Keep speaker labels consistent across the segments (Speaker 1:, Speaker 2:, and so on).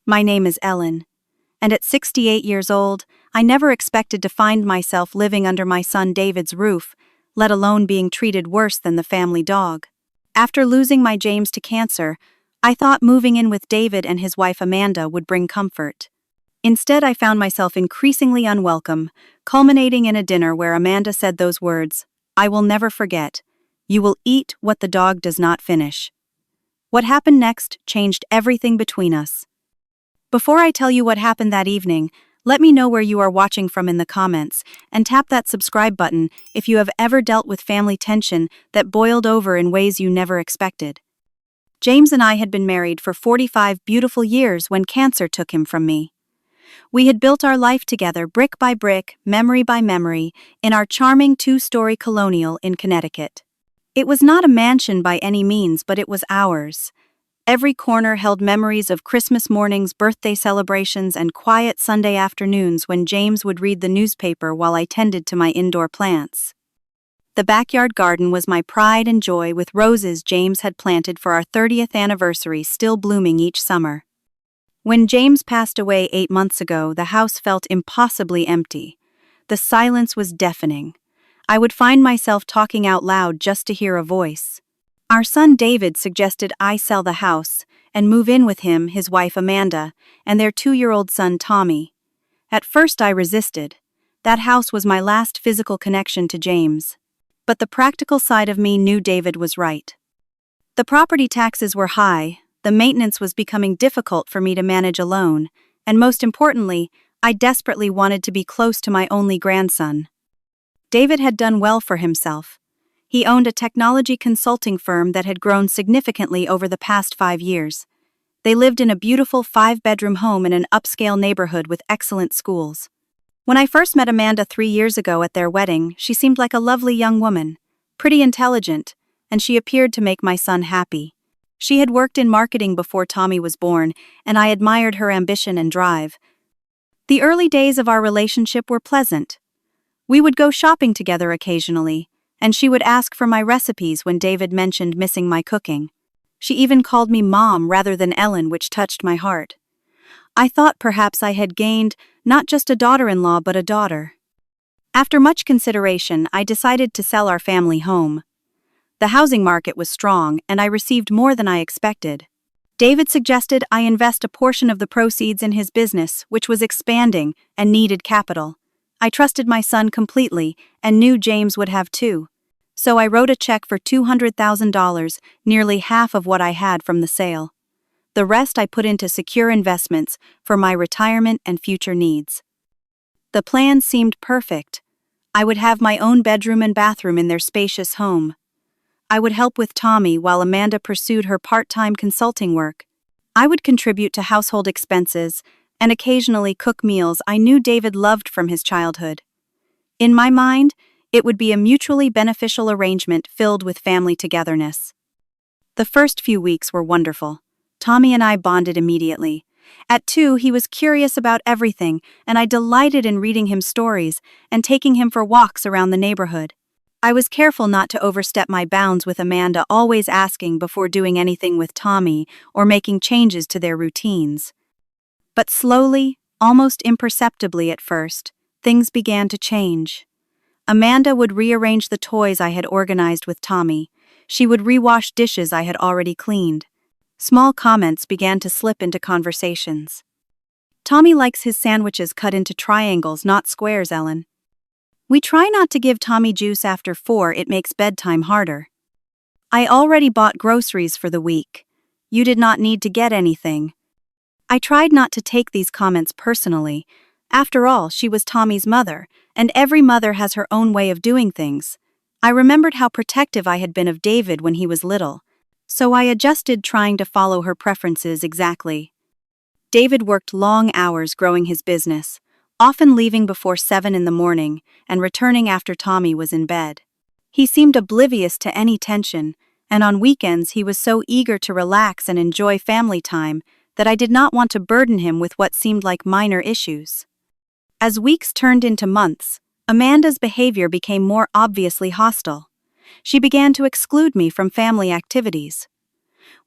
Speaker 1: My name is Ellen, and at 68 years old, I never expected to find myself living under my son David's roof, let alone being treated worse than the family dog. After losing my James to cancer, I thought moving in with David and his wife Amanda would bring comfort. Instead, I found myself increasingly unwelcome, culminating in a dinner where Amanda said those words, "I will never forget. You will eat what the dog does not finish." What happened next changed everything between us. Before I tell you what happened that evening, let me know where you are watching from in the comments, and tap that subscribe button if you have ever dealt with family tension that boiled over in ways you never expected. James and I had been married for 45 beautiful years when cancer took him from me. We had built our life together brick by brick, memory by memory, in our charming two-story colonial in Connecticut. It was not a mansion by any means, but it was ours. Every corner held memories of Christmas mornings, birthday celebrations, and quiet Sunday afternoons when James would read the newspaper while I tended to my indoor plants. The backyard garden was my pride and joy, with roses James had planted for our 30th anniversary still blooming each summer. When James passed away 8 months ago, the house felt impossibly empty. The silence was deafening. I would find myself talking out loud just to hear a voice. Our son David suggested I sell the house and move in with him, his wife Amanda, and their 2-year-old son Tommy. At first I resisted. That house was my last physical connection to James. But the practical side of me knew David was right. The property taxes were high, the maintenance was becoming difficult for me to manage alone, and most importantly, I desperately wanted to be close to my only grandson. David had done well for himself. He owned a technology consulting firm that had grown significantly over the past 5 years. They lived in a beautiful 5-bedroom home in an upscale neighborhood with excellent schools. When I first met Amanda 3 years ago at their wedding, she seemed like a lovely young woman, pretty intelligent, and she appeared to make my son happy. She had worked in marketing before Tommy was born, and I admired her ambition and drive. The early days of our relationship were pleasant. We would go shopping together occasionally, and she would ask for my recipes when David mentioned missing my cooking. She even called me Mom rather than Ellen, which touched my heart. I thought perhaps I had gained not just a daughter-in-law but a daughter. After much consideration, I decided to sell our family home. The housing market was strong, and I received more than I expected. David suggested I invest a portion of the proceeds in his business, which was expanding and needed capital. I trusted my son completely and knew James would have too. So I wrote a check for $200,000, nearly half of what I had from the sale. The rest I put into secure investments for my retirement and future needs. The plan seemed perfect. I would have my own bedroom and bathroom in their spacious home. I would help with Tommy while Amanda pursued her part-time consulting work. I would contribute to household expenses and occasionally cook meals I knew David loved from his childhood. In my mind, it would be a mutually beneficial arrangement filled with family togetherness. The first few weeks were wonderful. Tommy and I bonded immediately. At 2, he was curious about everything, and I delighted in reading him stories and taking him for walks around the neighborhood. I was careful not to overstep my bounds with Amanda, always asking before doing anything with Tommy or making changes to their routines. But slowly, almost imperceptibly at first, things began to change. Amanda would rearrange the toys I had organized with Tommy. She would rewash dishes I had already cleaned. Small comments began to slip into conversations. "Tommy likes his sandwiches cut into triangles, not squares, Ellen. We try not to give Tommy juice after 4, it makes bedtime harder. I already bought groceries for the week. You did not need to get anything." I tried not to take these comments personally. After all, she was Tommy's mother, and every mother has her own way of doing things. I remembered how protective I had been of David when he was little, so I adjusted, trying to follow her preferences exactly. David worked long hours growing his business, often leaving before 7 in the morning and returning after Tommy was in bed. He seemed oblivious to any tension, and on weekends he was so eager to relax and enjoy family time that I did not want to burden him with what seemed like minor issues. As weeks turned into months, Amanda's behavior became more obviously hostile. She began to exclude me from family activities.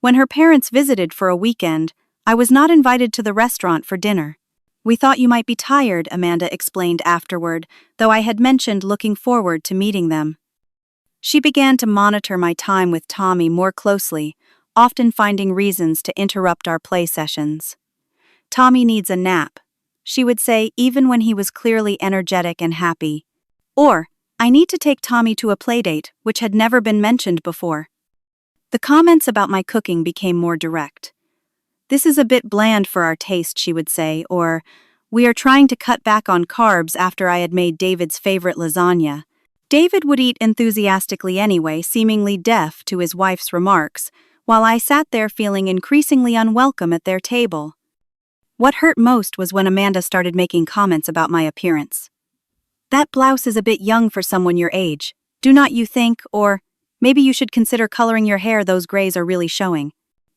Speaker 1: When her parents visited for a weekend, I was not invited to the restaurant for dinner. We thought you might be tired, Amanda explained afterward, though I had mentioned looking forward to meeting them. She began to monitor my time with Tommy more closely, often finding reasons to interrupt our play sessions. Tommy needs a nap, she would say, even when he was clearly energetic and happy. Or, I need to take Tommy to a playdate, which had never been mentioned before. The comments about my cooking became more direct. This is a bit bland for our taste, she would say, or, we are trying to cut back on carbs after I had made David's favorite lasagna. David would eat enthusiastically anyway, seemingly deaf to his wife's remarks, while I sat there feeling increasingly unwelcome at their table. What hurt most was when Amanda started making comments about my appearance. That blouse is a bit young for someone your age, do not you think, or maybe you should consider coloring your hair, those grays are really showing.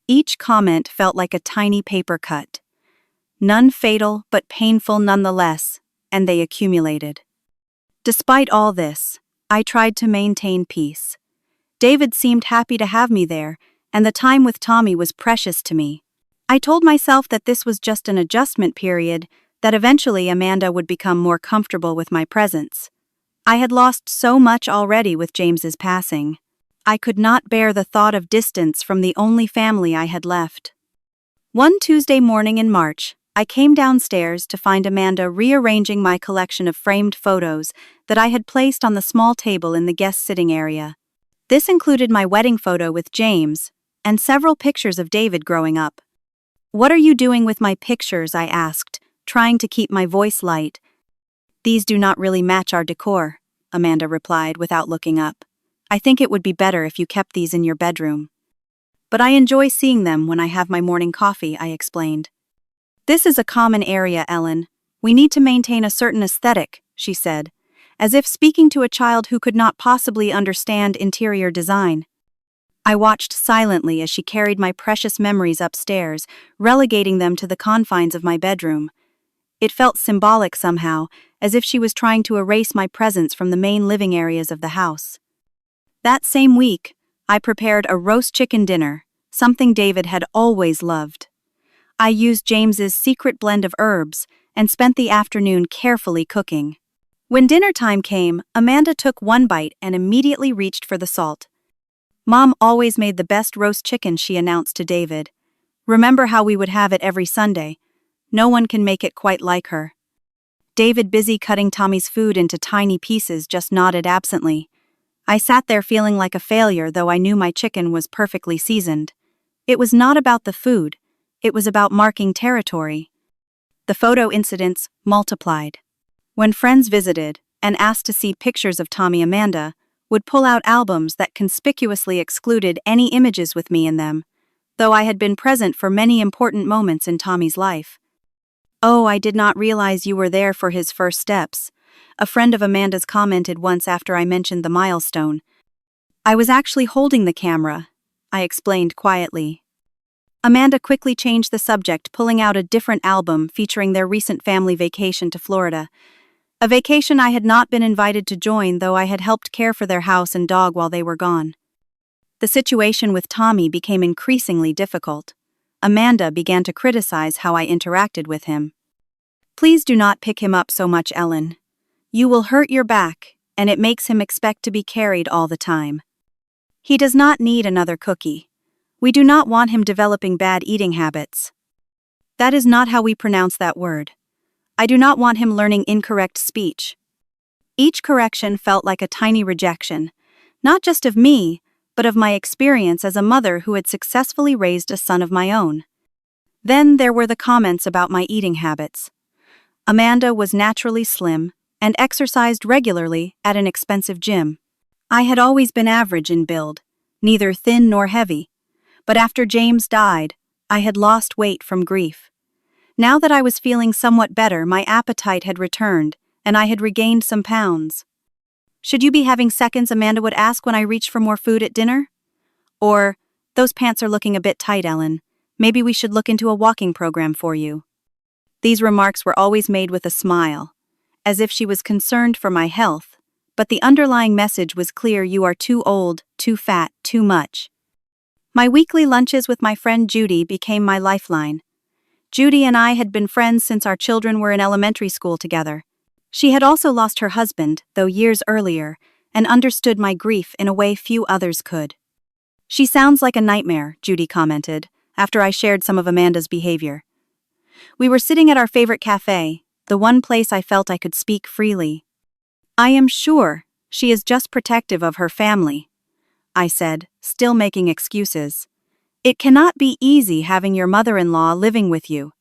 Speaker 1: Each comment felt like a tiny paper cut. None fatal, but painful nonetheless, and they accumulated. Despite all this, I tried to maintain peace. David seemed happy to have me there, and the time with Tommy was precious to me. I told myself that this was just an adjustment period, that eventually Amanda would become more comfortable with my presence. I had lost so much already with James's passing. I could not bear the thought of distance from the only family I had left. One Tuesday morning in March, I came downstairs to find Amanda rearranging my collection of framed photos that I had placed on the small table in the guest sitting area. This included my wedding photo with James and several pictures of David growing up. "What are you doing with my pictures?" I asked, trying to keep my voice light. "These do not really match our decor," Amanda replied without looking up. "I think it would be better if you kept these in your bedroom." "But I enjoy seeing them when I have my morning coffee," I explained. "This is a common area, Ellen. We need to maintain a certain aesthetic," she said, as if speaking to a child who could not possibly understand interior design. I watched silently as she carried my precious memories upstairs, relegating them to the confines of my bedroom. It felt symbolic somehow, as if she was trying to erase my presence from the main living areas of the house. That same week, I prepared a roast chicken dinner, something David had always loved. I used James's secret blend of herbs and spent the afternoon carefully cooking. When dinner time came, Amanda took one bite and immediately reached for the salt. "Mom always made the best roast chicken," she announced to David. "Remember how we would have it every Sunday? No one can make it quite like her." David, busy cutting Tommy's food into tiny pieces, just nodded absently. I sat there feeling like a failure, though I knew my chicken was perfectly seasoned. It was not about the food. It was about marking territory. The photo incidents multiplied. When friends visited and asked to see pictures of Tommy, Amanda would pull out albums that conspicuously excluded any images with me in them, though I had been present for many important moments in Tommy's life. "Oh, I did not realize you were there for his first steps," a friend of Amanda's commented once after I mentioned the milestone. "I was actually holding the camera," I explained quietly. Amanda quickly changed the subject, pulling out a different album featuring their recent family vacation to Florida. A vacation I had not been invited to join, though I had helped care for their house and dog while they were gone. The situation with Tommy became increasingly difficult. Amanda began to criticize how I interacted with him. "Please do not pick him up so much, Ellen. You will hurt your back, and it makes him expect to be carried all the time. He does not need another cookie. We do not want him developing bad eating habits." That is not how we pronounce that word. I do not want him learning incorrect speech. Each correction felt like a tiny rejection, not just of me, but of my experience as a mother who had successfully raised a son of my own. Then there were the comments about my eating habits. Amanda was naturally slim and exercised regularly at an expensive gym. I had always been average in build, neither thin nor heavy. But after James died, I had lost weight from grief. Now that I was feeling somewhat better, my appetite had returned, and I had regained some pounds. "Should you be having seconds?" Amanda would ask when I reached for more food at dinner. Or, "Those pants are looking a bit tight, Ellen. Maybe we should look into a walking program for you." These remarks were always made with a smile, as if she was concerned for my health, but the underlying message was clear: you are too old, too fat, too much. My weekly lunches with my friend Judy became my lifeline. Judy and I had been friends since our children were in elementary school together. She had also lost her husband, though years earlier, and understood my grief in a way few others could. "She sounds like a nightmare," Judy commented, after I shared some of Amanda's behavior. We were sitting at our favorite cafe, the one place I felt I could speak freely. "I am sure she is just protective of her family," I said, still making excuses. "It cannot be easy having your mother-in-law living with you."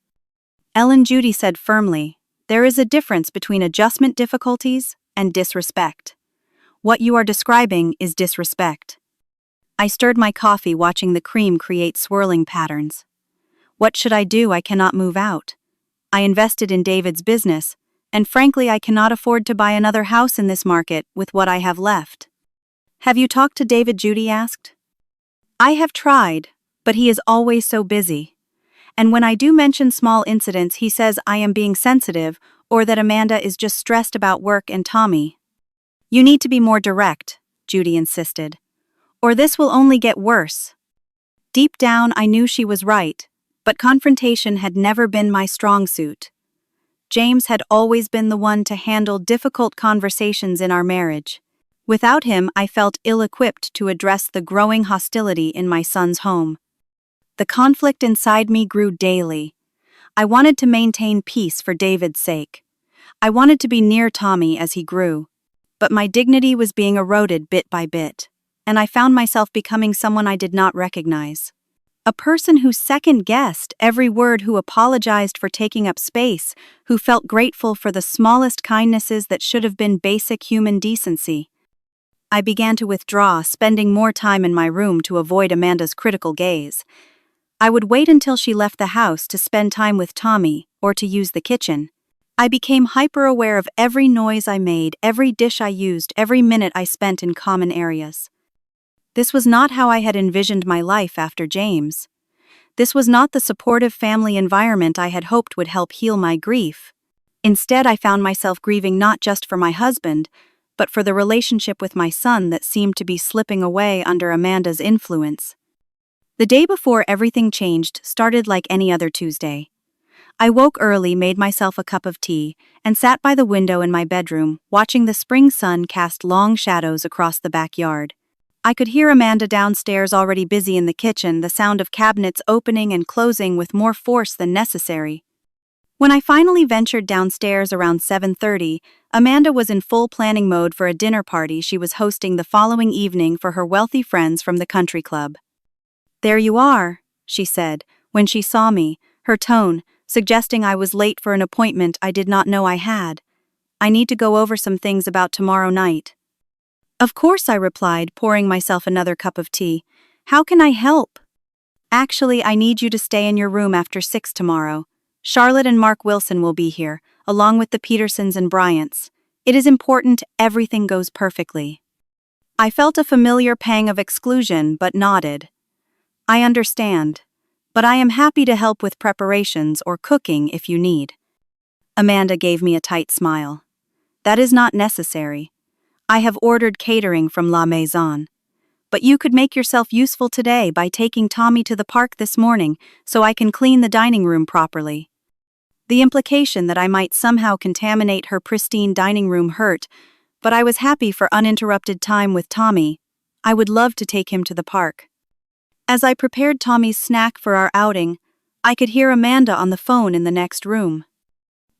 Speaker 1: Judy said firmly, "There is a difference between adjustment difficulties and disrespect. What you are describing is disrespect." I stirred my coffee, watching the cream create swirling patterns. What should I do? I cannot move out. I invested in David's business, and frankly I cannot afford to buy another house in this market with what I have left. "Have you talked to David?" Judy asked. "I have tried, but he is always so busy. And when I do mention small incidents, he says I am being sensitive or that Amanda is just stressed about work and Tommy." "You need to be more direct," Judy insisted, "or this will only get worse." Deep down I knew she was right, but confrontation had never been my strong suit. James had always been the one to handle difficult conversations in our marriage. Without him, I felt ill-equipped to address the growing hostility in my son's home. The conflict inside me grew daily. I wanted to maintain peace for David's sake. I wanted to be near Tommy as he grew. But my dignity was being eroded bit by bit, and I found myself becoming someone I did not recognize. A person who second-guessed every word, who apologized for taking up space, who felt grateful for the smallest kindnesses that should have been basic human decency. I began to withdraw, spending more time in my room to avoid Amanda's critical gaze. I would wait until she left the house to spend time with Tommy or to use the kitchen. I became hyper-aware of every noise I made, every dish I used, every minute I spent in common areas. This was not how I had envisioned my life after James. This was not the supportive family environment I had hoped would help heal my grief. Instead, I found myself grieving not just for my husband, but for the relationship with my son that seemed to be slipping away under Amanda's influence. The day before everything changed started like any other Tuesday. I woke early, made myself a cup of tea, and sat by the window in my bedroom, watching the spring sun cast long shadows across the backyard. I could hear Amanda downstairs, already busy in the kitchen, the sound of cabinets opening and closing with more force than necessary. When I finally ventured downstairs around 7:30, Amanda was in full planning mode for a dinner party she was hosting the following evening for her wealthy friends from the country club. "There you are," she said, when she saw me, her tone suggesting I was late for an appointment I did not know I had. "I need to go over some things about tomorrow night." "Of course," I replied, pouring myself another cup of tea. "How can I help?" "Actually, I need you to stay in your room after 6 tomorrow. Charlotte and Mark Wilson will be here, along with the Petersons and Bryants. It is important everything goes perfectly." I felt a familiar pang of exclusion, but nodded. "I understand, but I am happy to help with preparations or cooking if you need." Amanda gave me a tight smile. "That is not necessary. I have ordered catering from La Maison. But you could make yourself useful today by taking Tommy to the park this morning so I can clean the dining room properly." The implication that I might somehow contaminate her pristine dining room hurt, but I was happy for uninterrupted time with Tommy. I would love to take him to the park. As I prepared Tommy's snack for our outing, I could hear Amanda on the phone in the next room.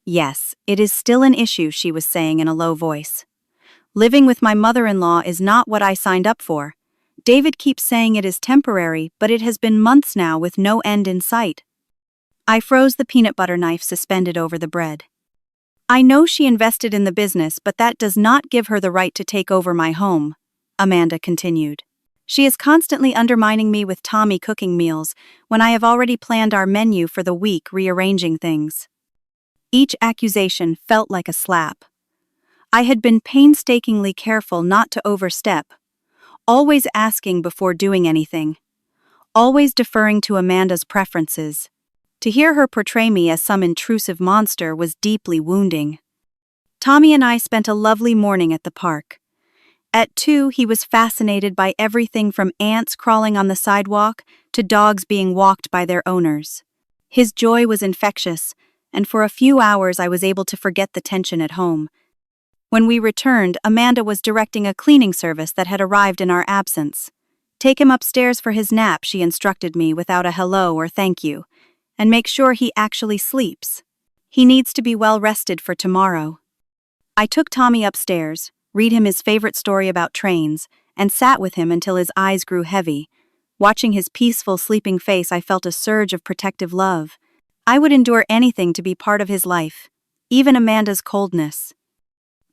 Speaker 1: "Yes, it is still an issue," she was saying in a low voice. "Living with my mother-in-law is not what I signed up for. David keeps saying it is temporary, but it has been months now with no end in sight." I froze the peanut butter knife suspended over the bread. "I know she invested in the business, but that does not give her the right to take over my home," Amanda continued. "She is constantly undermining me with Tommy cooking meals when I have already planned our menu for the week, rearranging things." Each accusation felt like a slap. I had been painstakingly careful not to overstep, always asking before doing anything, always deferring to Amanda's preferences. To hear her portray me as some intrusive monster was deeply wounding. Tommy and I spent a lovely morning at the park. At 2, he was fascinated by everything from ants crawling on the sidewalk to dogs being walked by their owners. His joy was infectious, and for a few hours I was able to forget the tension at home. When we returned, Amanda was directing a cleaning service that had arrived in our absence. "Take him upstairs for his nap," she instructed me without a hello or thank you, "and make sure he actually sleeps. He needs to be well rested for tomorrow." I took Tommy upstairs, read him his favorite story about trains, and sat with him until his eyes grew heavy. Watching his peaceful, sleeping face, I felt a surge of protective love. I would endure anything to be part of his life, even Amanda's coldness.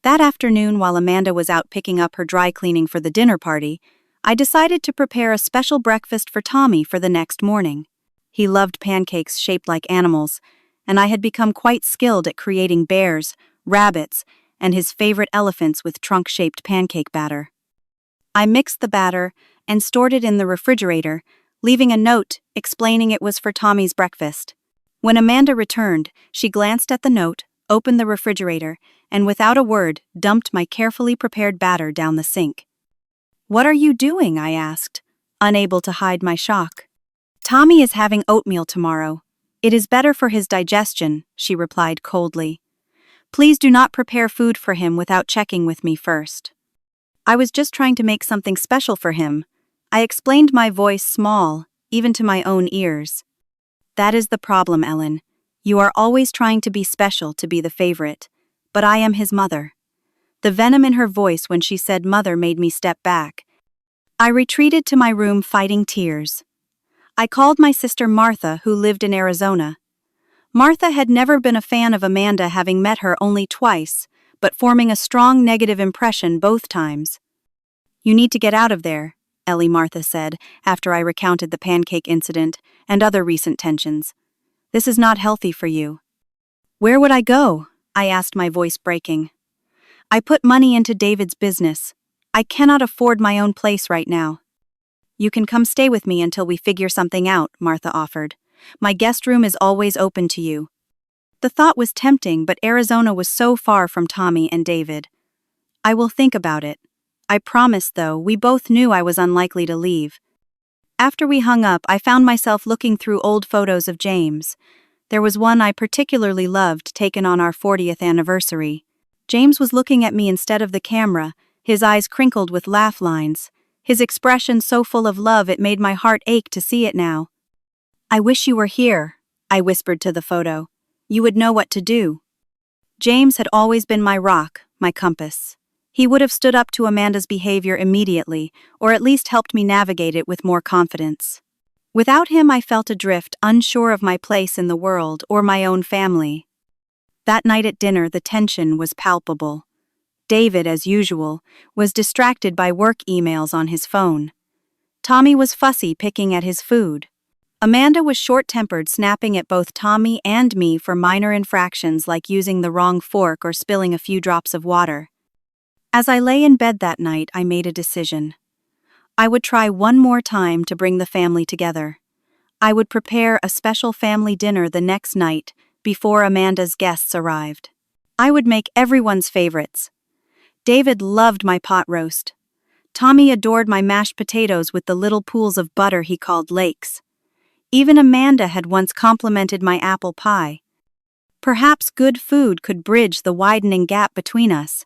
Speaker 1: That afternoon, while Amanda was out picking up her dry cleaning for the dinner party, I decided to prepare a special breakfast for Tommy for the next morning. He loved pancakes shaped like animals, and I had become quite skilled at creating bears, rabbits, and his favorite elephants with trunk-shaped pancake batter. I mixed the batter and stored it in the refrigerator, leaving a note explaining it was for Tommy's breakfast. When Amanda returned, she glanced at the note, opened the refrigerator, and without a word, dumped my carefully prepared batter down the sink. "What are you doing?" I asked, unable to hide my shock. "Tommy is having oatmeal tomorrow. It is better for his digestion," she replied coldly. "Please do not prepare food for him without checking with me first." "I was just trying to make something special for him," I explained, my voice small, even to my own ears. "That is the problem, Ellen. You are always trying to be special, to be the favorite. But I am his mother." The venom in her voice when she said mother made me step back. I retreated to my room fighting tears. I called my sister Martha, who lived in Arizona. Martha had never been a fan of Amanda, having met her only twice, but forming a strong negative impression both times. "You need to get out of there," Ellie, Martha said, after I recounted the pancake incident and other recent tensions. "This is not healthy for you." "Where would I go?" I asked, my voice breaking. "I put money into David's business. I cannot afford my own place right now." "You can come stay with me until we figure something out," Martha offered. "My guest room is always open to you." The thought was tempting, but Arizona was so far from Tommy and David. "I will think about it." I promised, though we both knew I was unlikely to leave. After we hung up, I found myself looking through old photos of James. There was one I particularly loved, taken on our 40th anniversary. James was looking at me instead of the camera, his eyes crinkled with laugh lines, his expression so full of love it made my heart ache to see it now. "I wish you were here," I whispered to the photo. "You would know what to do." James had always been my rock, my compass. He would have stood up to Amanda's behavior immediately, or at least helped me navigate it with more confidence. Without him, I felt adrift, unsure of my place in the world or my own family. That night at dinner, the tension was palpable. David, as usual, was distracted by work emails on his phone. Tommy was fussy, picking at his food. Amanda was short-tempered, snapping at both Tommy and me for minor infractions like using the wrong fork or spilling a few drops of water. As I lay in bed that night, I made a decision. I would try one more time to bring the family together. I would prepare a special family dinner the next night before Amanda's guests arrived. I would make everyone's favorites. David loved my pot roast. Tommy adored my mashed potatoes with the little pools of butter he called lakes. Even Amanda had once complimented my apple pie. Perhaps good food could bridge the widening gap between us.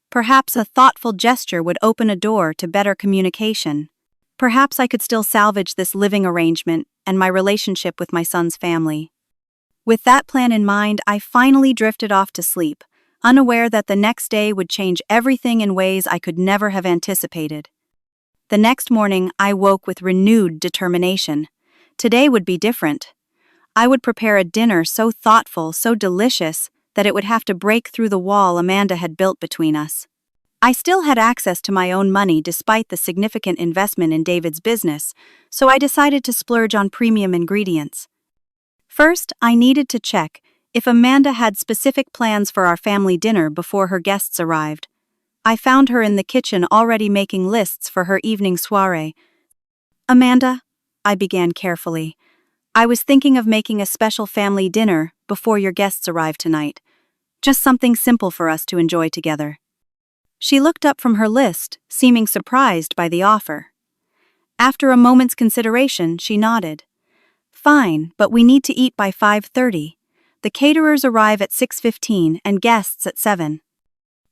Speaker 1: Perhaps a thoughtful gesture would open a door to better communication. Perhaps I could still salvage this living arrangement and my relationship with my son's family. With that plan in mind, I finally drifted off to sleep, unaware that the next day would change everything in ways I could never have anticipated. The next morning, I woke with renewed determination. Today would be different. I would prepare a dinner so thoughtful, so delicious, that it would have to break through the wall Amanda had built between us. I still had access to my own money despite the significant investment in David's business, so I decided to splurge on premium ingredients. First, I needed to check if Amanda had specific plans for our family dinner before her guests arrived. I found her in the kitchen already making lists for her evening soiree. "Amanda," I began carefully, "I was thinking of making a special family dinner before your guests arrive tonight. Just something simple for us to enjoy together." She looked up from her list, seeming surprised by the offer. After a moment's consideration, she nodded. Fine, but we need to eat by 5:30. The caterers arrive at 6:15 and guests at 7.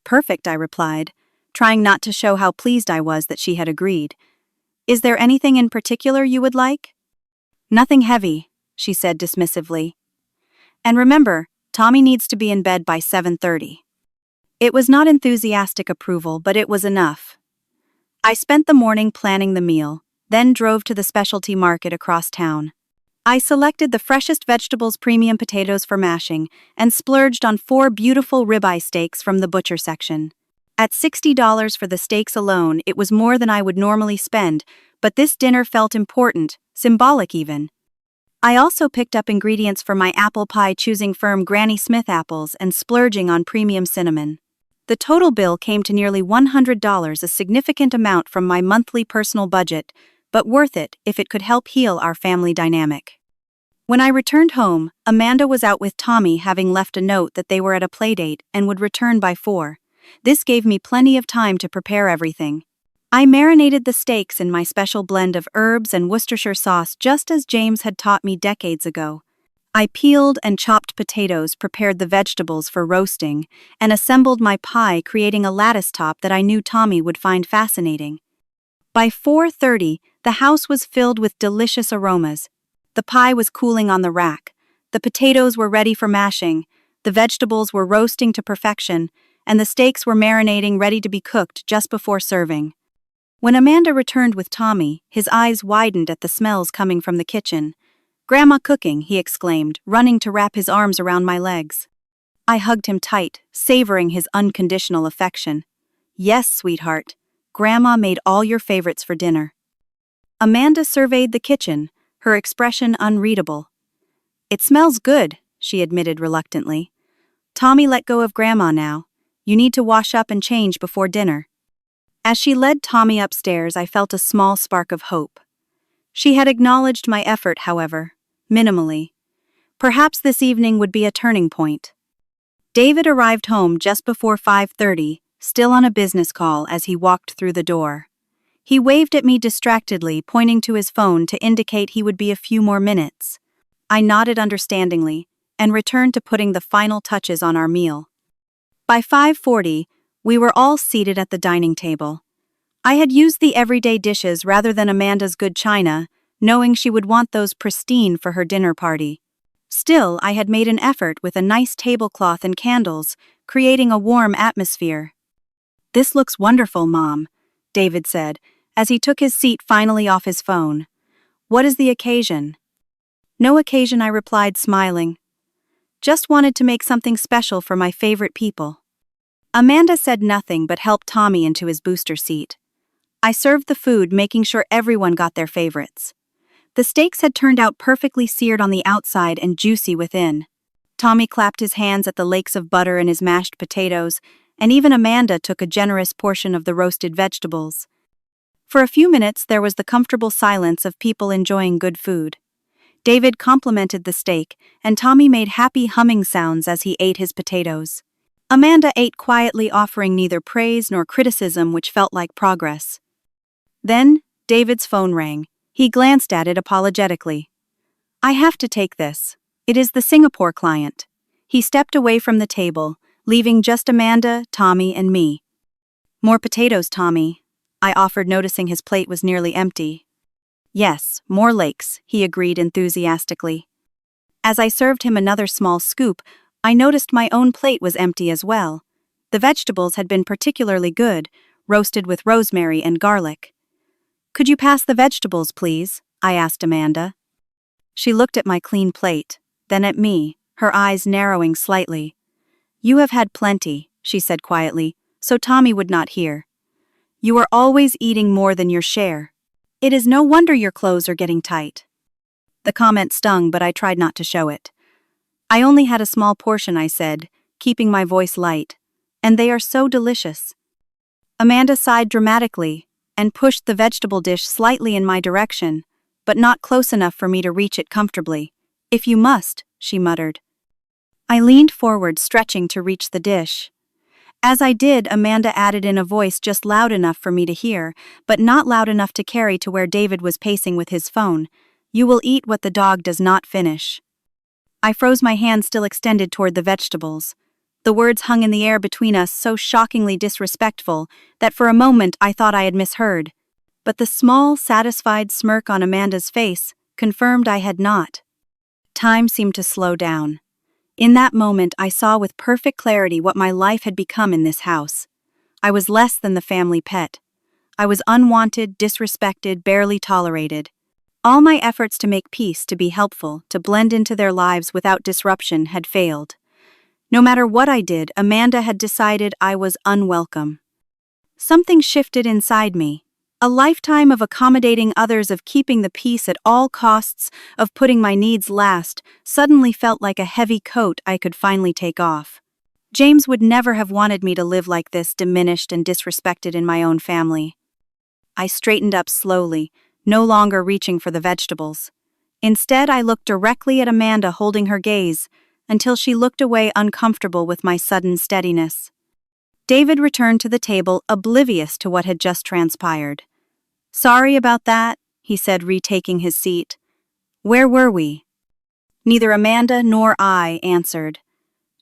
Speaker 1: Perfect, I replied, trying not to show how pleased I was that she had agreed. Is there anything in particular you would like? Nothing heavy, she said dismissively. And remember, Tommy needs to be in bed by 7:30. It was not enthusiastic approval, but it was enough. I spent the morning planning the meal, then drove to the specialty market across town. I selected the freshest vegetables premium potatoes for mashing and splurged on 4 beautiful ribeye steaks from the butcher section. At $60 for the steaks alone, it was more than I would normally spend, but this dinner felt important, symbolic even. I also picked up ingredients for my apple pie, choosing firm Granny Smith apples and splurging on premium cinnamon. The total bill came to nearly $100, a significant amount from my monthly personal budget, but worth it if it could help heal our family dynamic. When I returned home, Amanda was out with Tommy, having left a note that they were at a playdate and would return by 4. This gave me plenty of time to prepare everything. I marinated the steaks in my special blend of herbs and Worcestershire sauce, just as James had taught me decades ago. I peeled and chopped potatoes, prepared the vegetables for roasting, and assembled my pie, creating a lattice top that I knew Tommy would find fascinating. By 4:30, the house was filled with delicious aromas. The pie was cooling on the rack, the potatoes were ready for mashing, the vegetables were roasting to perfection, and the steaks were marinating, ready to be cooked just before serving. When Amanda returned with Tommy, his eyes widened at the smells coming from the kitchen. "Grandma cooking," he exclaimed, running to wrap his arms around my legs. I hugged him tight, savoring his unconditional affection. "Yes, sweetheart. Grandma made all your favorites for dinner." Amanda surveyed the kitchen, her expression unreadable. "It smells good," she admitted reluctantly. "Tommy let go of Grandma now. You need to wash up and change before dinner." As she led Tommy upstairs, I felt a small spark of hope. She had acknowledged my effort, however, minimally. Perhaps this evening would be a turning point. David arrived home just before 5:30, still on a business call as he walked through the door. He waved at me distractedly, pointing to his phone to indicate he would be a few more minutes. I nodded understandingly and returned to putting the final touches on our meal. By 5:40, we were all seated at the dining table. I had used the everyday dishes rather than Amanda's good china, knowing she would want those pristine for her dinner party. Still, I had made an effort with a nice tablecloth and candles, creating a warm atmosphere. "This looks wonderful, Mom," David said, as he took his seat finally off his phone. "What is the occasion?" "No occasion," I replied, smiling. "Just wanted to make something special for my favorite people." Amanda said nothing but helped Tommy into his booster seat. I served the food, making sure everyone got their favorites. The steaks had turned out perfectly seared on the outside and juicy within. Tommy clapped his hands at the lakes of butter in his mashed potatoes, and even Amanda took a generous portion of the roasted vegetables. For a few minutes there was the comfortable silence of people enjoying good food. David complimented the steak, and Tommy made happy humming sounds as he ate his potatoes. Amanda ate quietly, offering neither praise nor criticism, which felt like progress. Then, David's phone rang. He glanced at it apologetically. "I have to take this. It is the Singapore client." He stepped away from the table, leaving just Amanda, Tommy, and me. "More potatoes, Tommy," I offered, noticing his plate was nearly empty. "Yes, more lakes," he agreed enthusiastically. As I served him another small scoop, I noticed my own plate was empty as well. The vegetables had been particularly good, roasted with rosemary and garlic. "Could you pass the vegetables, please?" I asked Amanda. She looked at my clean plate, then at me, her eyes narrowing slightly. "You have had plenty," she said quietly, so Tommy would not hear. "You are always eating more than your share. It is no wonder your clothes are getting tight." The comment stung, but I tried not to show it. "I only had a small portion," I said, keeping my voice light. "And they are so delicious." Amanda sighed dramatically and pushed the vegetable dish slightly in my direction, but not close enough for me to reach it comfortably. "If you must," she muttered. I leaned forward, stretching to reach the dish. As I did, Amanda added in a voice just loud enough for me to hear, but not loud enough to carry to where David was pacing with his phone. You will eat what the dog does not finish. I froze, my hand still extended toward the vegetables. The words hung in the air between us, so shockingly disrespectful that for a moment I thought I had misheard. But the small, satisfied smirk on Amanda's face confirmed I had not. Time seemed to slow down. In that moment, I saw with perfect clarity what my life had become in this house. I was less than the family pet. I was unwanted, disrespected, barely tolerated. All my efforts to make peace, to be helpful, to blend into their lives without disruption had failed. No matter what I did, Amanda had decided I was unwelcome. Something shifted inside me. A lifetime of accommodating others, of keeping the peace at all costs, of putting my needs last, suddenly felt like a heavy coat I could finally take off. James would never have wanted me to live like this, diminished and disrespected in my own family. I straightened up slowly, no longer reaching for the vegetables. Instead, I looked directly at Amanda, holding her gaze, until she looked away, uncomfortable with my sudden steadiness. David returned to the table, oblivious to what had just transpired. "Sorry about that," he said, retaking his seat. "Where were we?" Neither Amanda nor I answered.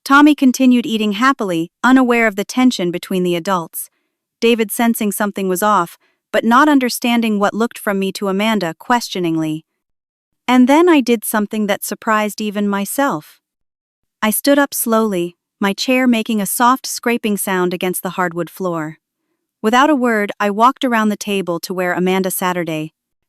Speaker 1: Tommy continued eating happily, unaware of the tension between the adults. David, sensing something was off, but not understanding what, looked from me to Amanda questioningly. And then I did something that surprised even myself. I stood up slowly, my chair making a soft scraping sound against the hardwood floor. Without a word, I walked around the table to where Amanda sat.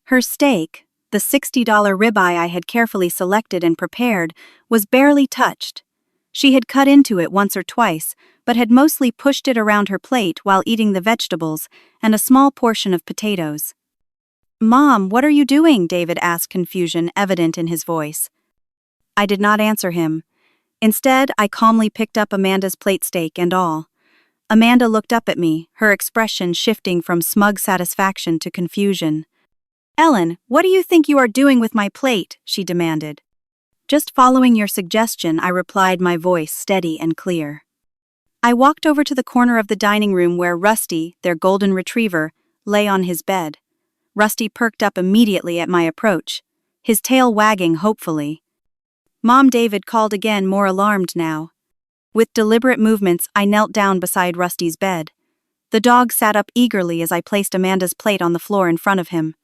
Speaker 1: Her steak, the $60 ribeye I had carefully selected and prepared, was barely touched. She had cut into it once or twice, but had mostly pushed it around her plate while eating the vegetables and a small portion of potatoes. "Mom, what are you doing?" David asked, confusion evident in his voice. I did not answer him. Instead, I calmly picked up Amanda's plate, steak and all. Amanda looked up at me, her expression shifting from smug satisfaction to confusion. "Ellen, what do you think you are doing with my plate?" she demanded. "Just following your suggestion," I replied, my voice steady and clear. I walked over to the corner of the dining room where Rusty, their golden retriever, lay on his bed. Rusty perked up immediately at my approach, his tail wagging hopefully. "Mom," David called again, more alarmed now. With deliberate movements, I knelt down beside Rusty's bed. The dog sat up eagerly as I placed Amanda's plate on the floor in front of him.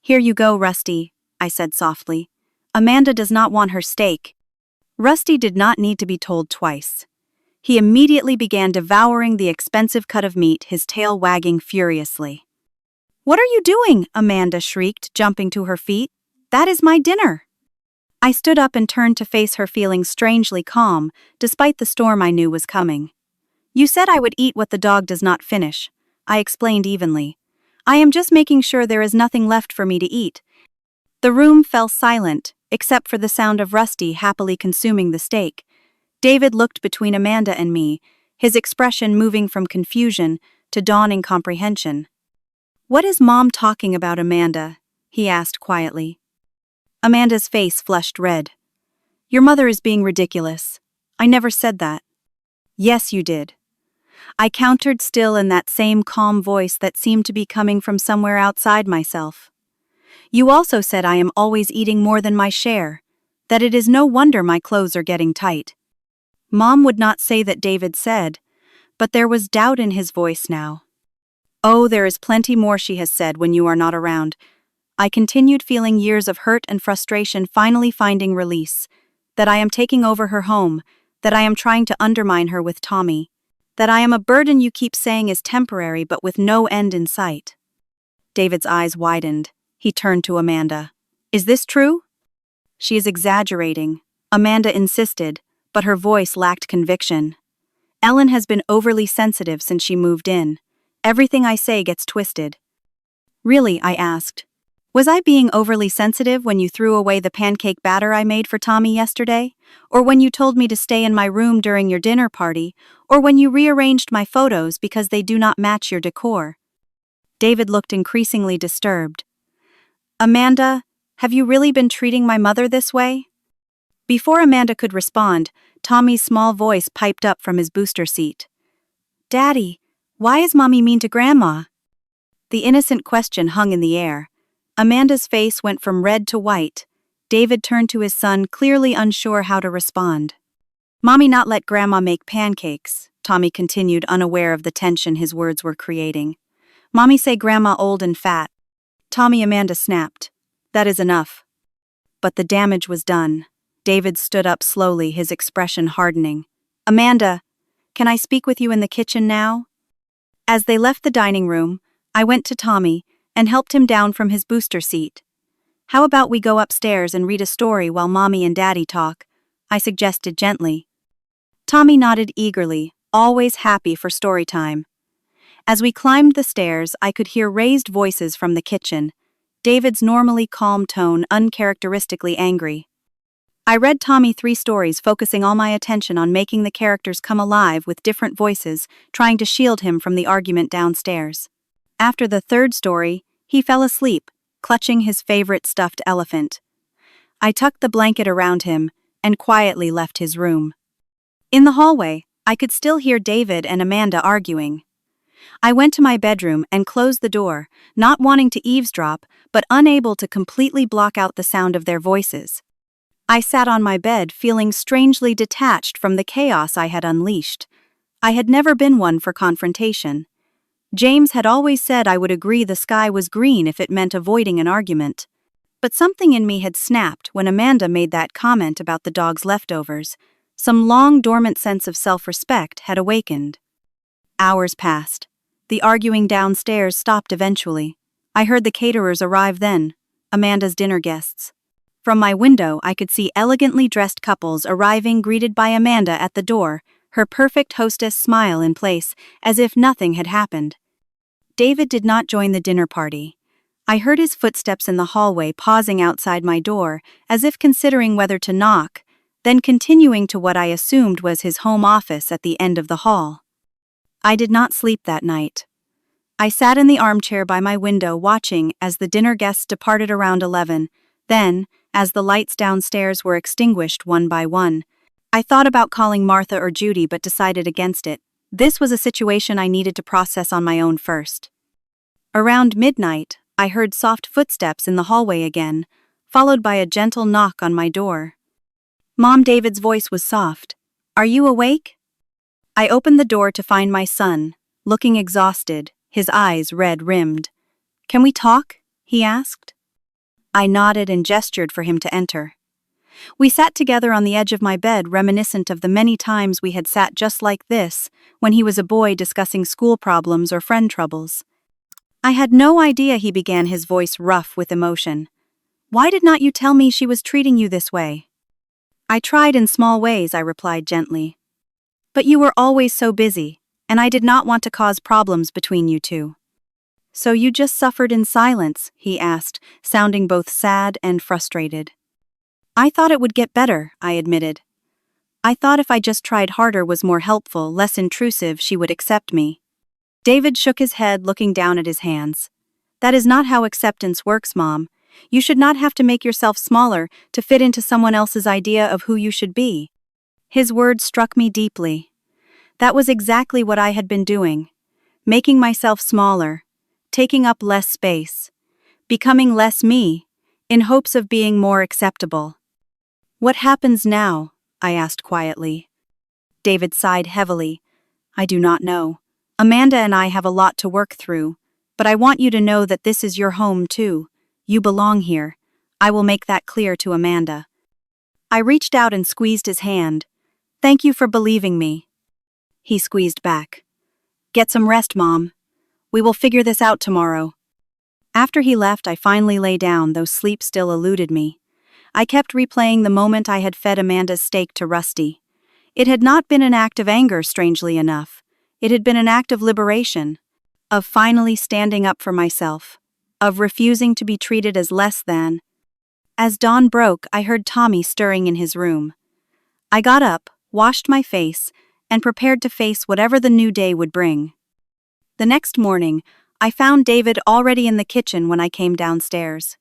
Speaker 1: "Here you go, Rusty," I said softly. "Amanda does not want her steak." Rusty did not need to be told twice. He immediately began devouring the expensive cut of meat, his tail wagging furiously. "What are you doing?" Amanda shrieked, jumping to her feet. "That is my dinner." I stood up and turned to face her, feeling strangely calm, despite the storm I knew was coming. "You said I would eat what the dog does not finish," I explained evenly. "I am just making sure there is nothing left for me to eat." The room fell silent, except for the sound of Rusty happily consuming the steak. David looked between Amanda and me, his expression moving from confusion to dawning comprehension. "What is Mom talking about, Amanda?" he asked quietly. Amanda's face flushed red. "Your mother is being ridiculous. I never said that." "Yes, you did." I countered, still in that same calm voice that seemed to be coming from somewhere outside myself. "You also said I am always eating more than my share, that it is no wonder my clothes are getting tight." Mom would not say that, David said, but there was doubt in his voice now. "Oh, there is plenty more she has said when you are not around." I continued, feeling years of hurt and frustration finally finding release. That I am taking over her home, that I am trying to undermine her with Tommy, that I am a burden you keep saying is temporary but with no end in sight. David's eyes widened. He turned to Amanda. "Is this true?" "She is exaggerating," Amanda insisted, but her voice lacked conviction. "Ellen has been overly sensitive since she moved in. Everything I say gets twisted." "Really?" I asked. "Was I being overly sensitive when you threw away the pancake batter I made for Tommy yesterday? Or when you told me to stay in my room during your dinner party? Or when you rearranged my photos because they do not match your decor?" David looked increasingly disturbed. "Amanda, have you really been treating my mother this way?" Before Amanda could respond, Tommy's small voice piped up from his booster seat. "Daddy, why is Mommy mean to Grandma?" The innocent question hung in the air. Amanda's face went from red to white. David turned to his son, clearly unsure how to respond. "Mommy not let Grandma make pancakes," Tommy continued, unaware of the tension his words were creating. "Mommy say Grandma old and fat." Amanda snapped. "That is enough." But the damage was done. David stood up slowly, his expression hardening. "Amanda, can I speak with you in the kitchen now?" As they left the dining room, I went to Tommy and helped him down from his booster seat. "How about we go upstairs and read a story while Mommy and Daddy talk?" I suggested gently. Tommy nodded eagerly, always happy for story time. As we climbed the stairs, I could hear raised voices from the kitchen, David's normally calm tone uncharacteristically angry. I read Tommy 3 stories, focusing all my attention on making the characters come alive with different voices, trying to shield him from the argument downstairs. After the 3rd story, he fell asleep, clutching his favorite stuffed elephant. I tucked the blanket around him and quietly left his room. In the hallway, I could still hear David and Amanda arguing. I went to my bedroom and closed the door, not wanting to eavesdrop, but unable to completely block out the sound of their voices. I sat on my bed feeling strangely detached from the chaos I had unleashed. I had never been one for confrontation. James had always said I would agree the sky was green if it meant avoiding an argument. But something in me had snapped when Amanda made that comment about the dog's leftovers. Some long-dormant sense of self-respect had awakened. Hours passed. The arguing downstairs stopped eventually. I heard the caterers arrive then, Amanda's dinner guests. From my window, I could see elegantly dressed couples arriving, greeted by Amanda at the door, her perfect hostess smile in place, as if nothing had happened. David did not join the dinner party. I heard his footsteps in the hallway, pausing outside my door, as if considering whether to knock, then continuing to what I assumed was his home office at the end of the hall. I did not sleep that night. I sat in the armchair by my window watching as the dinner guests departed around 11. Then, as the lights downstairs were extinguished one by one, I thought about calling Martha or Judy but decided against it. This was a situation I needed to process on my own first. Around midnight, I heard soft footsteps in the hallway again, followed by a gentle knock on my door. Mom, David's voice was soft. "Are you awake?" I opened the door to find my son, looking exhausted, his eyes red-rimmed. "Can we talk?" he asked. I nodded and gestured for him to enter. We sat together on the edge of my bed, reminiscent of the many times we had sat just like this, when he was a boy, discussing school problems or friend troubles. "I had no idea," he began, his voice rough with emotion. "Why did not you tell me she was treating you this way?" "I tried in small ways," I replied gently. "But you were always so busy, and I did not want to cause problems between you two." "So you just suffered in silence?" he asked, sounding both sad and frustrated. "I thought it would get better," I admitted. "I thought if I just tried harder, was more helpful, less intrusive, she would accept me." David shook his head, looking down at his hands. "That is not how acceptance works, Mom. You should not have to make yourself smaller to fit into someone else's idea of who you should be." His words struck me deeply. That was exactly what I had been doing. Making myself smaller, taking up less space, becoming less me, in hopes of being more acceptable. "What happens now?" I asked quietly. David sighed heavily. "I do not know. Amanda and I have a lot to work through, but I want you to know that this is your home too. You belong here. I will make that clear to Amanda." I reached out and squeezed his hand. "Thank you for believing me." He squeezed back. "Get some rest, Mom. We will figure this out tomorrow." After he left, I finally lay down, though sleep still eluded me. I kept replaying the moment I had fed Amanda's steak to Rusty. It had not been an act of anger, strangely enough. It had been an act of liberation, of finally standing up for myself, of refusing to be treated as less than. As dawn broke, I heard Tommy stirring in his room. I got up, washed my face, and prepared to face whatever the new day would bring. The next morning, I found David already in the kitchen when I came downstairs.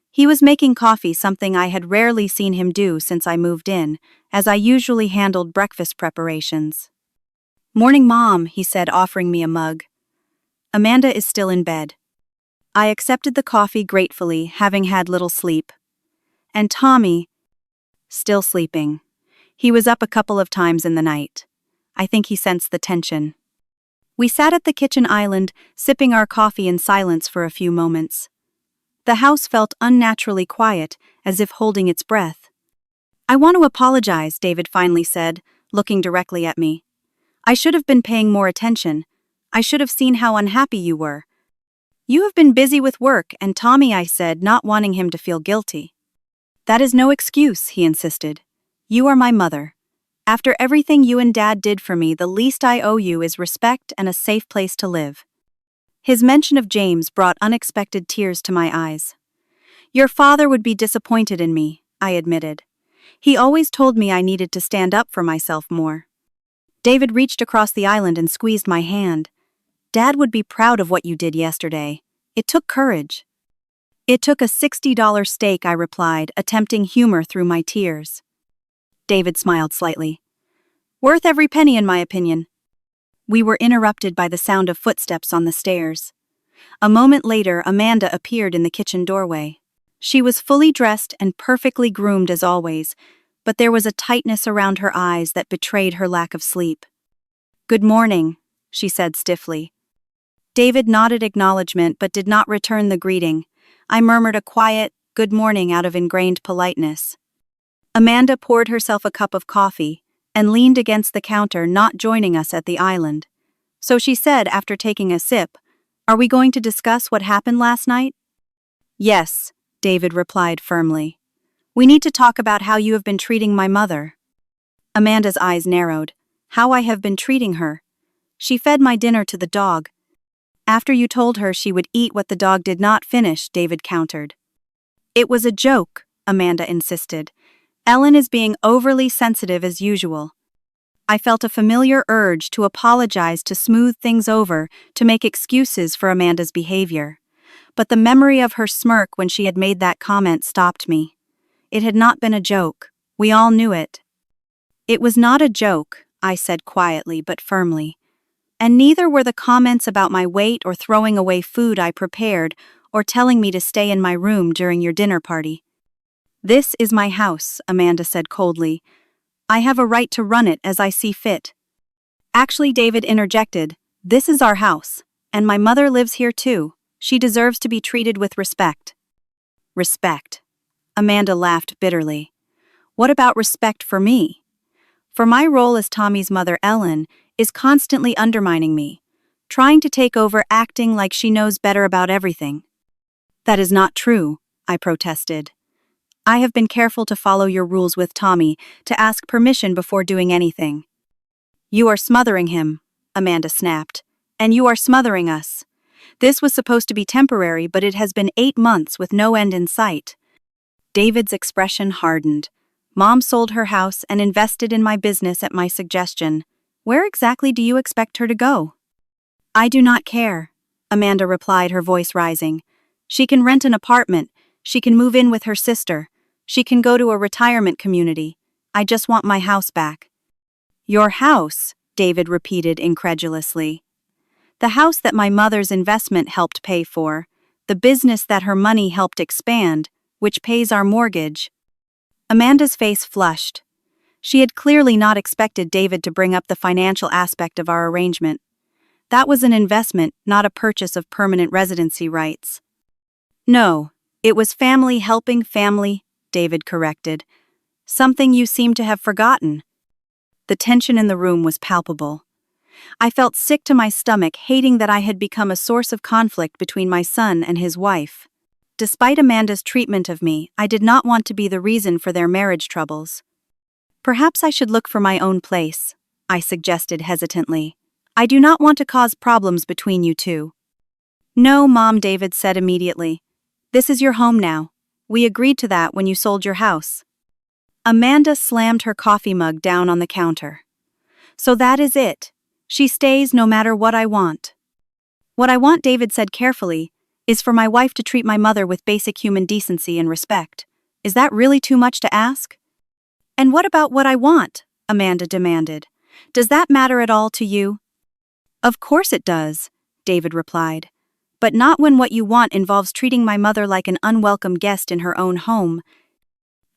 Speaker 1: He was making coffee, something I had rarely seen him do since I moved in, as I usually handled breakfast preparations. "Morning, Mom," he said, offering me a mug. "Amanda is still in bed." I accepted the coffee gratefully, having had little sleep. And Tommy, still sleeping. He was up a couple of times in the night. I think he sensed the tension. We sat at the kitchen island, sipping our coffee in silence for a few moments. The house felt unnaturally quiet, as if holding its breath. "I want to apologize," David finally said, looking directly at me. "I should have been paying more attention. I should have seen how unhappy you were." "You have been busy with work," and Tommy, I said, not wanting him to feel guilty. "That is no excuse," he insisted. "You are my mother. After everything you and Dad did for me, the least I owe you is respect and a safe place to live." His mention of James brought unexpected tears to my eyes. "Your father would be disappointed in me," I admitted. "He always told me I needed to stand up for myself more." David reached across the island and squeezed my hand. "Dad would be proud of what you did yesterday. It took courage." "It took a $60 steak," I replied, attempting humor through my tears. David smiled slightly. "Worth every penny, in my opinion." We were interrupted by the sound of footsteps on the stairs. A moment later, Amanda appeared in the kitchen doorway. She was fully dressed and perfectly groomed as always, but there was a tightness around her eyes that betrayed her lack of sleep. "Good morning," she said stiffly. David nodded acknowledgement but did not return the greeting. I murmured a quiet, "good morning" out of ingrained politeness. Amanda poured herself a cup of coffee and leaned against the counter, not joining us at the island. So she said after taking a sip, "Are we going to discuss what happened last night?" "Yes," David replied firmly. "We need to talk about how you have been treating my mother." Amanda's eyes narrowed. "How I have been treating her?" "She fed my dinner to the dog." "After you told her she would eat what the dog did not finish," David countered. "It was a joke," Amanda insisted. "Ellen is being overly sensitive as usual." I felt a familiar urge to apologize, to smooth things over, to make excuses for Amanda's behavior. But the memory of her smirk when she had made that comment stopped me. It had not been a joke. We all knew it. "It was not a joke," I said quietly but firmly. "And neither were the comments about my weight or throwing away food I prepared or telling me to stay in my room during your dinner party." "This is my house," Amanda said coldly. "I have a right to run it as I see fit." "Actually," David interjected, "this is our house, and my mother lives here too. She deserves to be treated with respect." "Respect?" Amanda laughed bitterly. "What about respect for me? For my role as Tommy's mother, Ellen, is constantly undermining me, trying to take over, acting like she knows better about everything." "That is not true," I protested. "I have been careful to follow your rules with Tommy, to ask permission before doing anything." "You are smothering him," Amanda snapped. "And you are smothering us. This was supposed to be temporary, but it has been 8 months with no end in sight." David's expression hardened. "Mom sold her house and invested in my business at my suggestion. Where exactly do you expect her to go?" "I do not care," Amanda replied, her voice rising. "She can rent an apartment. She can move in with her sister. She can go to a retirement community. I just want my house back." "Your house?" David repeated incredulously. "The house that my mother's investment helped pay for, the business that her money helped expand, which pays our mortgage." Amanda's face flushed. She had clearly not expected David to bring up the financial aspect of our arrangement. That was an investment, not a purchase of permanent residency rights. "No, it was family helping family," David corrected. "Something you seem to have forgotten." The tension in the room was palpable. I felt sick to my stomach, hating that I had become a source of conflict between my son and his wife. Despite Amanda's treatment of me, I did not want to be the reason for their marriage troubles. "Perhaps I should look for my own place," I suggested hesitantly. "I do not want to cause problems between you two." "No, Mom," David said immediately. "This is your home now. We agreed to that when you sold your house." Amanda slammed her coffee mug down on the counter. "So that is it. She stays no matter what I want." "What I want," David said carefully, "is for my wife to treat my mother with basic human decency and respect. Is that really too much to ask?" "And what about what I want?" Amanda demanded. "Does that matter at all to you?" "Of course it does," David replied. But not when what you want involves treating my mother like an unwelcome guest in her own home."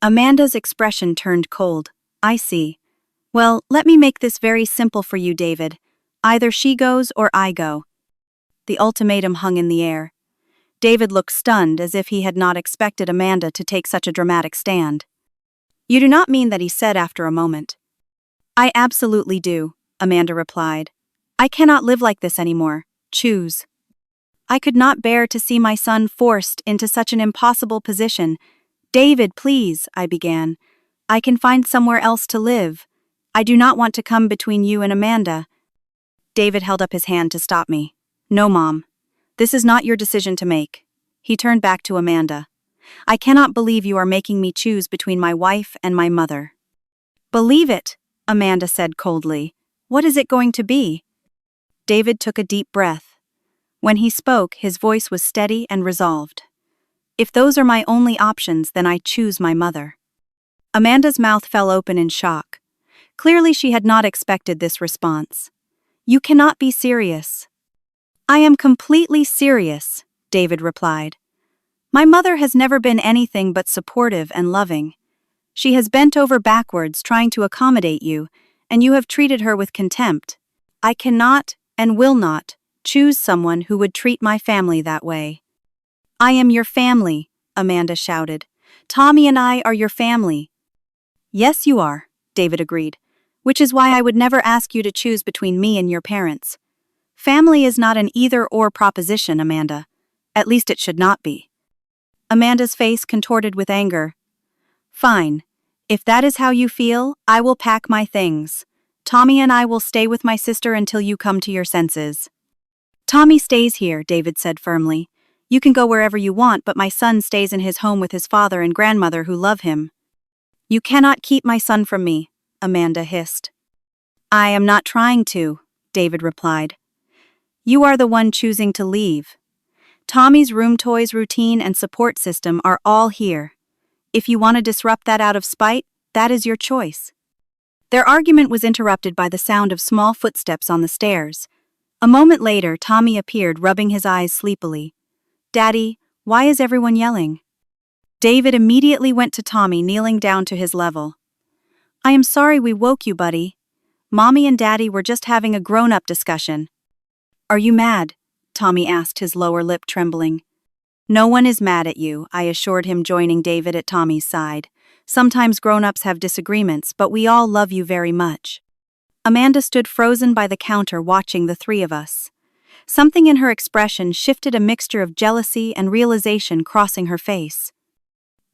Speaker 1: Amanda's expression turned cold. "I see. Well, let me make this very simple for you, David. Either she goes or I go." The ultimatum hung in the air. David looked stunned, as if he had not expected Amanda to take such a dramatic stand. "You do not mean that," he said after a moment. "I absolutely do," Amanda replied. "I cannot live like this anymore. Choose." I could not bear to see my son forced into such an impossible position. "David, please," I began. "I can find somewhere else to live. I do not want to come between you and Amanda." David held up his hand to stop me. "No, Mom. This is not your decision to make." He turned back to Amanda. "I cannot believe you are making me choose between my wife and my mother." "Believe it," Amanda said coldly. "What is it going to be?" David took a deep breath. When he spoke, his voice was steady and resolved. "If those are my only options, then I choose my mother." Amanda's mouth fell open in shock. Clearly she had not expected this response. "You cannot be serious." "I am completely serious," David replied. "My mother has never been anything but supportive and loving. She has bent over backwards trying to accommodate you, and you have treated her with contempt. I cannot, and will not, choose someone who would treat my family that way." "I am your family," Amanda shouted. "Tommy and I are your family." "Yes, you are," David agreed, "which is why I would never ask you to choose between me and your parents. Family is not an either-or proposition, Amanda. At least it should not be." Amanda's face contorted with anger. "Fine. If that is how you feel, I will pack my things. Tommy and I will stay with my sister until you come to your senses." "Tommy stays here," David said firmly. "You can go wherever you want, but my son stays in his home with his father and grandmother who love him." "You cannot keep my son from me," Amanda hissed. "I am not trying to," David replied. "You are the one choosing to leave. Tommy's room toys, routine, and support system are all here. If you want to disrupt that out of spite, that is your choice." Their argument was interrupted by the sound of small footsteps on the stairs. A moment later, Tommy appeared, rubbing his eyes sleepily. "Daddy, why is everyone yelling?" David immediately went to Tommy, kneeling down to his level. "I am sorry we woke you, buddy. Mommy and Daddy were just having a grown-up discussion." "Are you mad?" Tommy asked, his lower lip trembling. "No one is mad at you," I assured him, joining David at Tommy's side. "Sometimes grown-ups have disagreements, but we all love you very much." Amanda stood frozen by the counter, watching the three of us. Something in her expression shifted, a mixture of jealousy and realization crossing her face.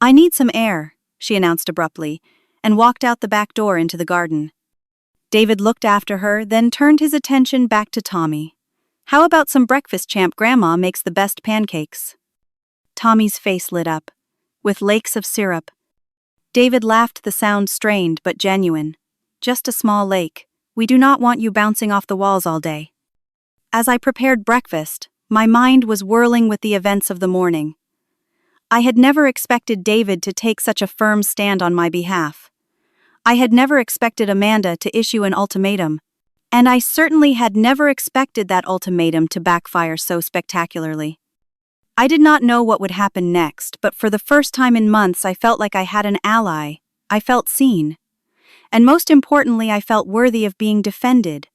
Speaker 1: "I need some air," she announced abruptly, and walked out the back door into the garden. David looked after her, then turned his attention back to Tommy. "How about some breakfast, champ? Grandma makes the best pancakes." Tommy's face lit up. "With lakes of syrup." David laughed, the sound strained but genuine. "Just a small lake. We do not want you bouncing off the walls all day." As I prepared breakfast, my mind was whirling with the events of the morning. I had never expected David to take such a firm stand on my behalf. I had never expected Amanda to issue an ultimatum, and I certainly had never expected that ultimatum to backfire so spectacularly. I did not know what would happen next, but for the first time in months I felt like I had an ally. I felt seen. And most importantly, I felt worthy of being defended.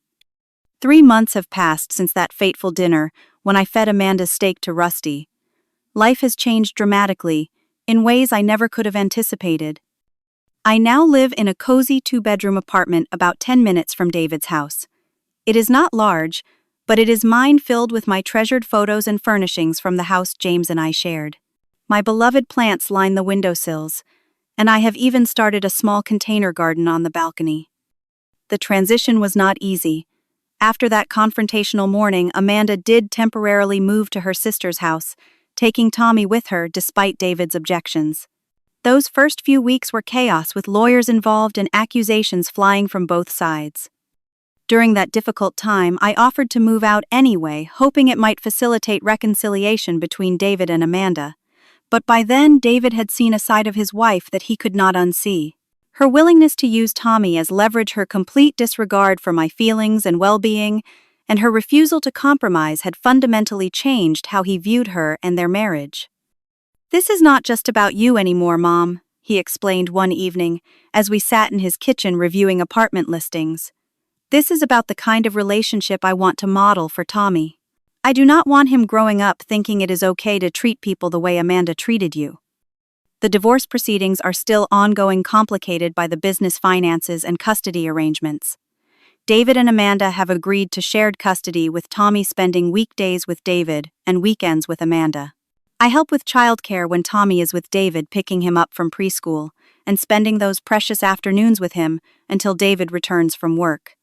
Speaker 1: 3 months have passed since that fateful dinner when I fed Amanda's steak to Rusty. Life has changed dramatically, in ways I never could have anticipated. I now live in a cozy 2-bedroom apartment about 10 minutes from David's house. It is not large, but it is mine, filled with my treasured photos and furnishings from the house James and I shared. My beloved plants line the windowsills, and I have even started a small container garden on the balcony. The transition was not easy. After that confrontational morning, Amanda did temporarily move to her sister's house, taking Tommy with her despite David's objections. Those first few weeks were chaos, with lawyers involved and accusations flying from both sides. During that difficult time, I offered to move out anyway, hoping it might facilitate reconciliation between David and Amanda. But by then, David had seen a side of his wife that he could not unsee. Her willingness to use Tommy as leverage, her complete disregard for my feelings and well-being, and her refusal to compromise had fundamentally changed how he viewed her and their marriage. "This is not just about you anymore, Mom," he explained one evening as we sat in his kitchen reviewing apartment listings. "This is about the kind of relationship I want to model for Tommy. I do not want him growing up thinking it is okay to treat people the way Amanda treated you." The divorce proceedings are still ongoing, complicated by the business finances and custody arrangements. David and Amanda have agreed to shared custody, with Tommy spending weekdays with David and weekends with Amanda. I help with childcare when Tommy is with David, picking him up from preschool and spending those precious afternoons with him until David returns from work.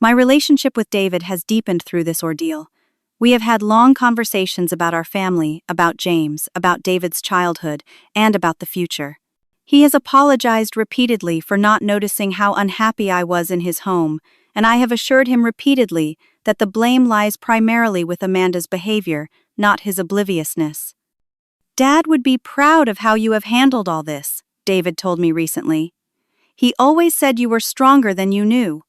Speaker 1: My relationship with David has deepened through this ordeal. We have had long conversations about our family, about James, about David's childhood, and about the future. He has apologized repeatedly for not noticing how unhappy I was in his home, and I have assured him repeatedly that the blame lies primarily with Amanda's behavior, not his obliviousness. "Dad would be proud of how you have handled all this," David told me recently. "He always said you were stronger than you knew."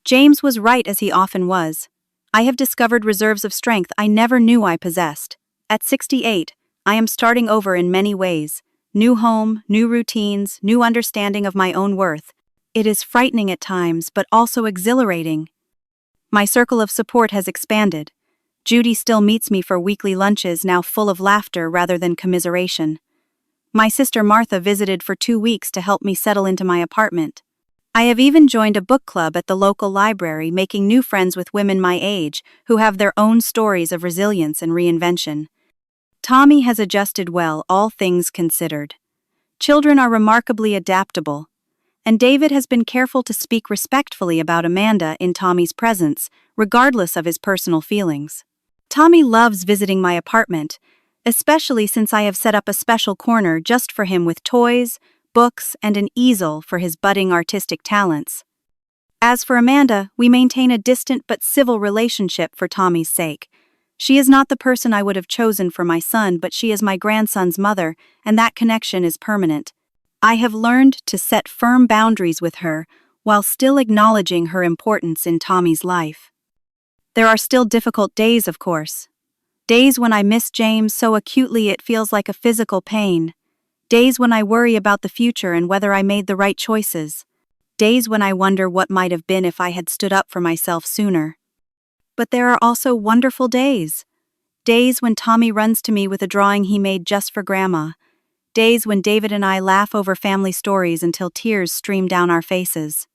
Speaker 1: James was right, as he often was. I have discovered reserves of strength I never knew I possessed. At 68, I am starting over in many ways. New home, new routines, new understanding of my own worth. It is frightening at times, but also exhilarating. My circle of support has expanded. Judy still meets me for weekly lunches, now full of laughter rather than commiseration. My sister Martha visited for 2 weeks to help me settle into my apartment. I have even joined a book club at the local library, making new friends with women my age who have their own stories of resilience and reinvention. Tommy has adjusted well, all things considered. Children are remarkably adaptable, and David has been careful to speak respectfully about Amanda in Tommy's presence, regardless of his personal feelings. Tommy loves visiting my apartment, especially since I have set up a special corner just for him with toys, books, and an easel for his budding artistic talents. As for Amanda, we maintain a distant but civil relationship for Tommy's sake. She is not the person I would have chosen for my son, but she is my grandson's mother, and that connection is permanent. I have learned to set firm boundaries with her while still acknowledging her importance in Tommy's life. There are still difficult days, of course. Days when I miss James so acutely it feels like a physical pain. Days when I worry about the future and whether I made the right choices. Days when I wonder what might have been if I had stood up for myself sooner. But there are also wonderful days. Days when Tommy runs to me with a drawing he made just for Grandma. Days when David and I laugh over family stories until tears stream down our faces.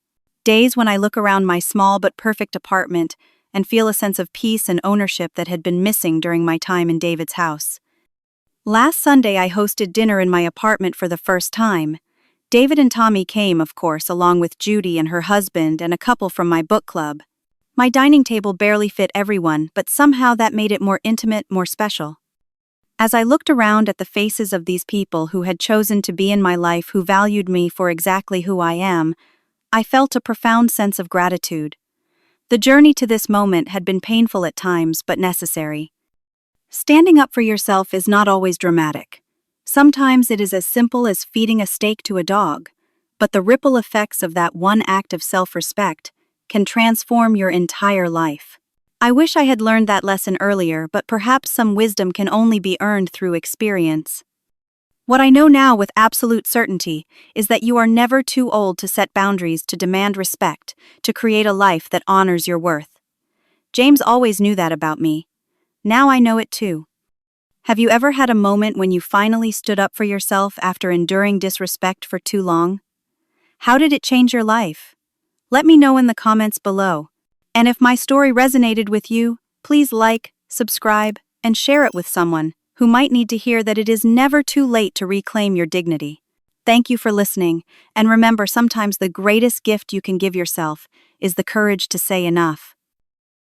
Speaker 1: Days when I look around my small but perfect apartment and feel a sense of peace and ownership that had been missing during my time in David's house. Last Sunday I hosted dinner in my apartment for the first time. David and Tommy came, of course, along with Judy and her husband and a couple from my book club. My dining table barely fit everyone, but somehow that made it more intimate, more special. As I looked around at the faces of these people who had chosen to be in my life, who valued me for exactly who I am, I felt a profound sense of gratitude. The journey to this moment had been painful at times, but necessary. Standing up for yourself is not always dramatic. Sometimes it is as simple as feeding a steak to a dog, but the ripple effects of that one act of self-respect can transform your entire life. I wish I had learned that lesson earlier, but perhaps some wisdom can only be earned through experience. What I know now with absolute certainty is that you are never too old to set boundaries, to demand respect, to create a life that honors your worth. James always knew that about me. Now I know it too. Have you ever had a moment when you finally stood up for yourself after enduring disrespect for too long? How did it change your life? Let me know in the comments below. And if my story resonated with you, please like, subscribe, and share it with someone who might need to hear that it is never too late to reclaim your dignity. Thank you for listening, and remember, sometimes the greatest gift you can give yourself is the courage to say enough.